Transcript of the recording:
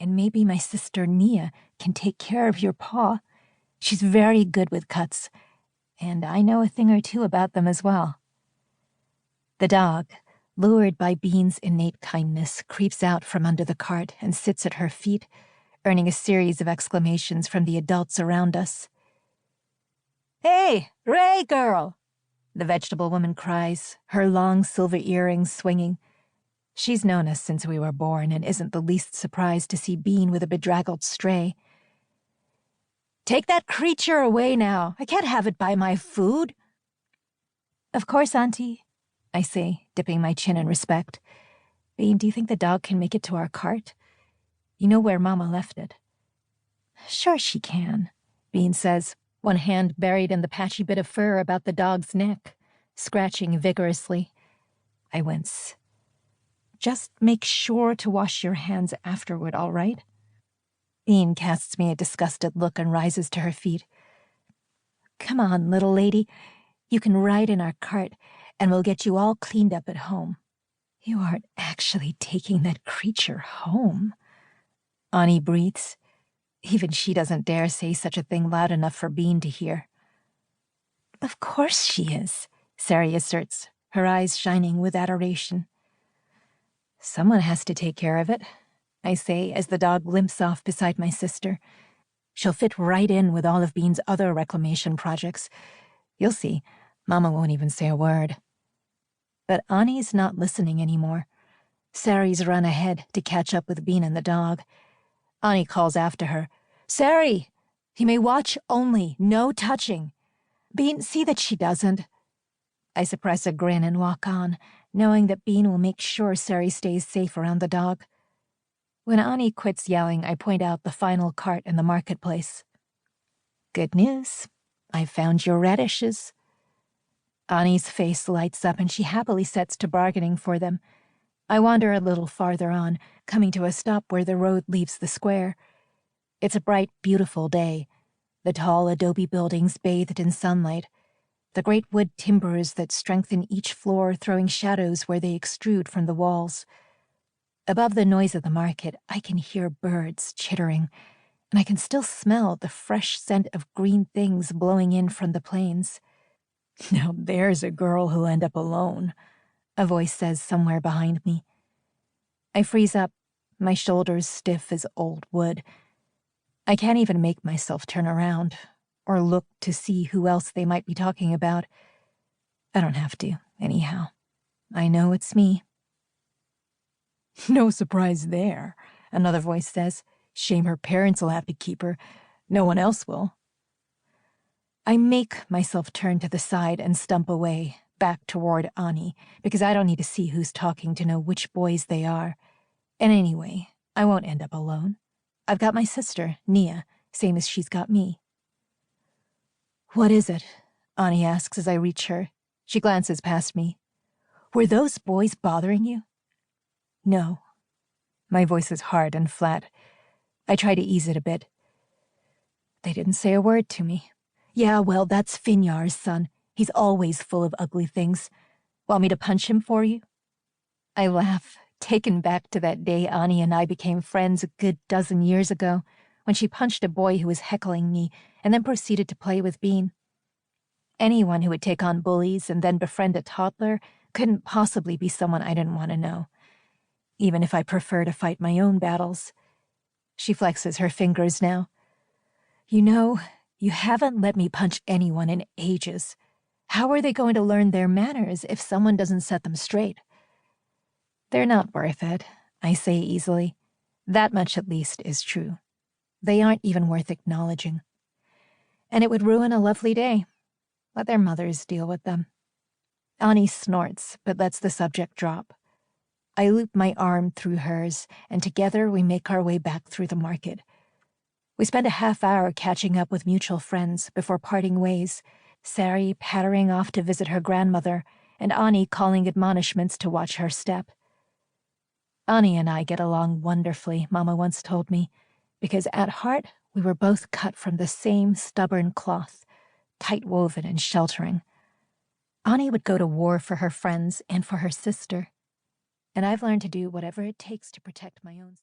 And maybe my sister Nia can take care of your paw. She's very good with cuts, and I know a thing or two about them as well." The dog, lured by Bean's innate kindness, creeps out from under the cart and sits at her feet, earning a series of exclamations from the adults around us. "Hey, Ray girl!" the vegetable woman cries, her long silver earrings swinging. She's known us since we were born and isn't the least surprised to see Bean with a bedraggled stray. "Take that creature away now. I can't have it by my food." "Of course, Auntie," I say, dipping my chin in respect. "Bean, do you think the dog can make it to our cart? You know where Mama left it." "Sure she can," Bean says, one hand buried in the patchy bit of fur about the dog's neck, scratching vigorously. I wince. "Just make sure to wash your hands afterward, all right?" Bean casts me a disgusted look and rises to her feet. "Come on, little lady. You can ride in our cart, and we'll get you all cleaned up at home." "You aren't actually taking that creature home," Ani breathes. Even she doesn't dare say such a thing loud enough for Bean to hear. "Of course she is," Sari asserts, her eyes shining with adoration. "Someone has to take care of it," I say as the dog limps off beside my sister. "She'll fit right in with all of Bean's other reclamation projects. You'll see, Mama won't even say a word." But Ani's not listening anymore. Sari's run ahead to catch up with Bean and the dog. Ani calls after her, "Sari! You may watch only, no touching." "Bean, see that she doesn't." I suppress a grin and walk on, knowing that Bean will make sure Sari stays safe around the dog. When Ani quits yelling, I point out the final cart in the marketplace. "Good news. I've found your radishes." Ani's face lights up and she happily sets to bargaining for them. I wander a little farther on, coming to a stop where the road leaves the square. It's a bright, beautiful day. The tall adobe buildings bathed in sunlight. The great wood timbers that strengthen each floor, throwing shadows where they extrude from the walls. Above the noise of the market, I can hear birds chittering, and I can still smell the fresh scent of green things blowing in from the plains. "Now there's a girl who'll end up alone," a voice says somewhere behind me. I freeze up, my shoulders stiff as old wood. I can't even make myself turn around or look to see who else they might be talking about. I don't have to, anyhow. I know it's me. "No surprise there," another voice says. "Shame her parents will have to keep her. No one else will." I make myself turn to the side and stump away, back toward Ani, because I don't need to see who's talking to know which boys they are. And anyway, I won't end up alone. I've got my sister, Nia, same as she's got me. "What is it?" Ani asks as I reach her. She glances past me. "Were those boys bothering you?" "No." My voice is hard and flat. I try to ease it a bit. "They didn't say a word to me." "Yeah, well, that's Finyar's son. He's always full of ugly things. Want me to punch him for you?" I laugh, taken back to that day Ani and I became friends a good dozen years ago, when she punched a boy who was heckling me and then proceeded to play with Bean. Anyone who would take on bullies and then befriend a toddler couldn't possibly be someone I didn't want to know, even if I prefer to fight my own battles. She flexes her fingers now. "You know, you haven't let me punch anyone in ages. How are they going to learn their manners if someone doesn't set them straight?" "They're not worth it," I say easily. That much at least is true. They aren't even worth acknowledging. And it would ruin a lovely day. Let their mothers deal with them. Ani snorts, but lets the subject drop. I loop my arm through hers, and together we make our way back through the market. We spend a half hour catching up with mutual friends before parting ways, Sari pattering off to visit her grandmother, and Ani calling admonishments to watch her step. Ani and I get along wonderfully, Mama once told me, because at heart we were both cut from the same stubborn cloth, tight-woven and sheltering. Ani would go to war for her friends and for her sister, and I've learned to do whatever it takes to protect my own.